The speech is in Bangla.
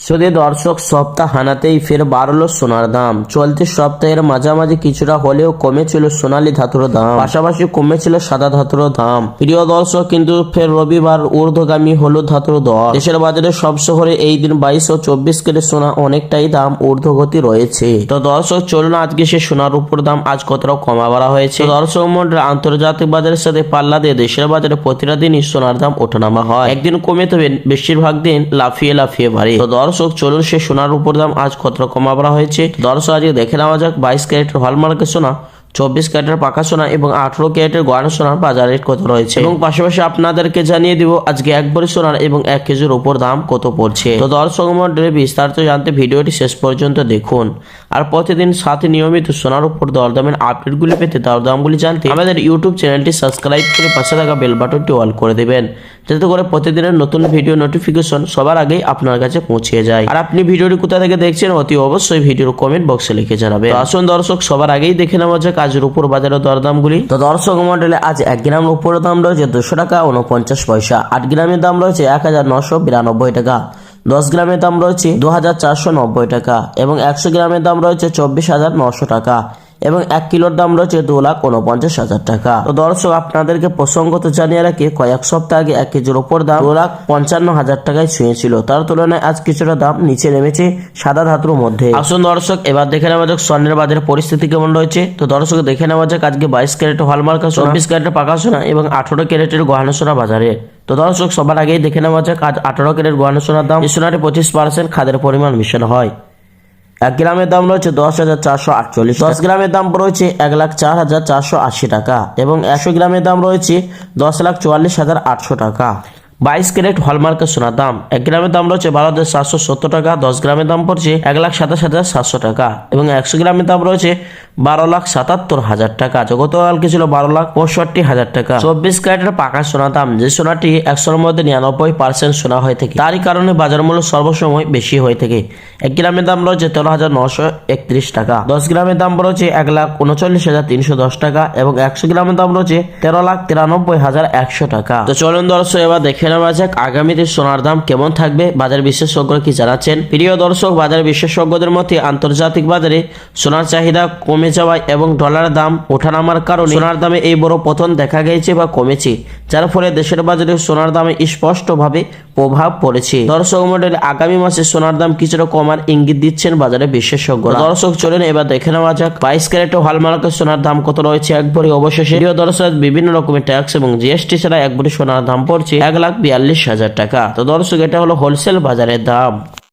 যদি দর্শক সপ্তাহ হানাতেই ফের বাড়লো সোনার দাম। চলতি সপ্তাহের মাঝামাঝি কিছুটা হলেও কমেছিল সোনালী ধাতুর দাম, পাশাপাশি কমেছিল সাদা ধাতুর দাম। প্রিয় দর্শক, কিন্তু ফের রবিবার ঊর্ধ্বগামী হলো ধাতুর দর। দেশের বাজারে সব শহরে এই দিন 22 ও 24 ক্যারেট সোনা অনেকটাই দাম ঊর্ধ্বগতি রয়েছে। তো দর্শক চলুন আজকে সে সোনার উপর দাম আজ কতটা কমা বাড়া হয়েছে। দর্শক মন্ডল, আন্তর্জাতিক বাজারের সাথে পাল্লা দিয়ে দেশের বাজারে প্রতিটা দিনই সোনার দাম ওঠানামা হয়। একদিন কমে তবে বেশিরভাগ দিন লাফিয়ে লাফিয়ে বাড়ে। তো দর্শক চলুন সে সোনার উপর দাম আজ কতটা কমা বাড়া হয়েছে। দর্শক আজকে দেখে নেওয়া যাক 22 ক্যারেটের হলমার্কের সোনা, 24 ক্যারেটের পাকা সোনা এবং 18 ক্যারেটের গয়না সোনার বাজার রেট কত রয়েছে, এবং পাশাপাশি আপনাদেরকে জানিয়ে দিব আজকে 1 ভরি সোনার এবং 1 কেজির উপর দাম কত পড়ছে। তো দর্শক মন্ডলী, বিস্তারিত জানতে ভিডিওটি শেষ পর্যন্ত দেখুন। আর প্রতিদিন সাথে নিয়মিত সোনার উপর দরদামের আপডেটগুলি পেতে দরদামগুলি জানতে আমাদের ইউটিউব চ্যানেলটি সাবস্ক্রাইব করে পাশে থাকা বেল বাটনটি অল করে দেবেন, যাতে করে প্রতিদিনের নতুন ভিডিও নোটিফিকেশন সবার আগেই আপনার কাছে পৌঁছে যায়। আর আপনি ভিডিওটি কোথা থেকে দেখছেন অতি অবশ্যই ভিডিওর কমেন্ট বক্সে লিখে জানাবেন। তো আসুন দর্শক সবার আগেই দেখে নেওয়া যাক আজের উপর বাজারের দরদামগুলি। তো দর্শক মন্ডলে আজ 1 গ্রামের উপর দাম রয়েছে 200 টাকা 49 পয়সা। 8 গ্রামের দাম রয়েছে 1992 টাকা। 10 গ্রামের দাম রয়েছে 2490 টাকা এবং 100 গ্রামের দাম রয়েছে 24,900 টাকা এবং 1 কিলোর দাম রয়েছে 2,49,000 টাকা। তো দর্শক আপনাদেরকে প্রসঙ্গত জানিয়ে রাখি, কয়েক সপ্তাহ আগে 1 কেজির উপর দাম 2,55,000 টাকায় ছুঁয়েছিল। তার তুলনায় আজ কিছুটা দাম নিচে নেমেছে সাদা ধাতুর মধ্যে। আসুন দর্শক এবার দেখে নেওয়া যাক স্বর্ণের বাজারে পরিস্থিতি কেমন রয়েছে। তো দর্শক দেখে নেওয়া যাক আজকে 22 ক্যারেটের হলমার্ক সোনা, 24 ক্যারেটের পাকা সোনা এবং 18 ক্যারেটের গহনা সোনা বাজারে। তো দর্শক সবার আগেই দেখে নেওয়া যাক আজ 18 ক্যারেট গহনা সোনার দাম। এই সোনাটি 25% খাদের পরিমাণ মিশানো হয়। 1 গ্রামের দাম রয়েছে 10,448। 10 গ্রামের দাম রয়েছে 1,04,480 টাকা এবং 100 গ্রামের দাম রয়েছে 10,44,800 টাকা। 22 ক্যারেট হলমার্কের সোনার দাম 1 গ্রামের দাম রয়েছে 12,770 টাকা। 10 গ্রামের দাম পড়ছে 1,27,700 টাকা এবং 100 গ্রামের দাম রয়েছে 12,77,000 টাকা। গতকালকে ছিল 12,65,000 টাকা। 24 ক্যারেটের পাকা সোনার দাম, যে সোনাটি 100-এর মধ্যে 99% সোনা হয়ে থাকে, তারই কারণে বাজার মূল্য সর্বসময় বেশি হয়ে থাকে। 1 গ্রামের দাম রয়েছে 13,931 টাকা। 10 গ্রামের দাম রয়েছে 1,39,310 টাকা এবং 100 গ্রামের দাম রয়েছে 13,93,100 টাকা। তো চলুন দর্শক এবার দেখে নেওয়া যাক আগামীতে সোনার দাম কেমন থাকবে, বাজার বিশেষজ্ঞরা কি জানাচ্ছেন। প্রিয় দর্শক, বাজার বিশেষজ্ঞদের মতে আন্তর্জাতিক বাজারে সোনার চাহিদা কমে যাওয়ায় এবং ডলারের দাম ওঠানামার কারণে সোনার দামে এই বড় পতন দেখা গেছে বা কমেছে, যার ফলে দেশের বাজারে সোনার দামে স্পষ্টভাবে প্রভাব পড়েছে। দর্শক মণ্ডলী, আগামী মাসে সোনার দাম কিছুটা কমার ইঙ্গিত দিচ্ছেন বাজারে বিশেষজ্ঞরা। দর্শক চলুন এবার দেখে নেওয়া যাক 22 ক্যারেট হলমার্কের সোনার দাম কত রয়েছে 1 ভরি। অবশেষে প্রিয় দর্শক, বিভিন্ন রকমের ট্যাক্স এবং জিএসটি ছাড়া 1 ভরি সোনার দাম পড়ছে 1,42,000 টাকা। তো দর্শক এটা হলো হোলসেল বাজারের দাম।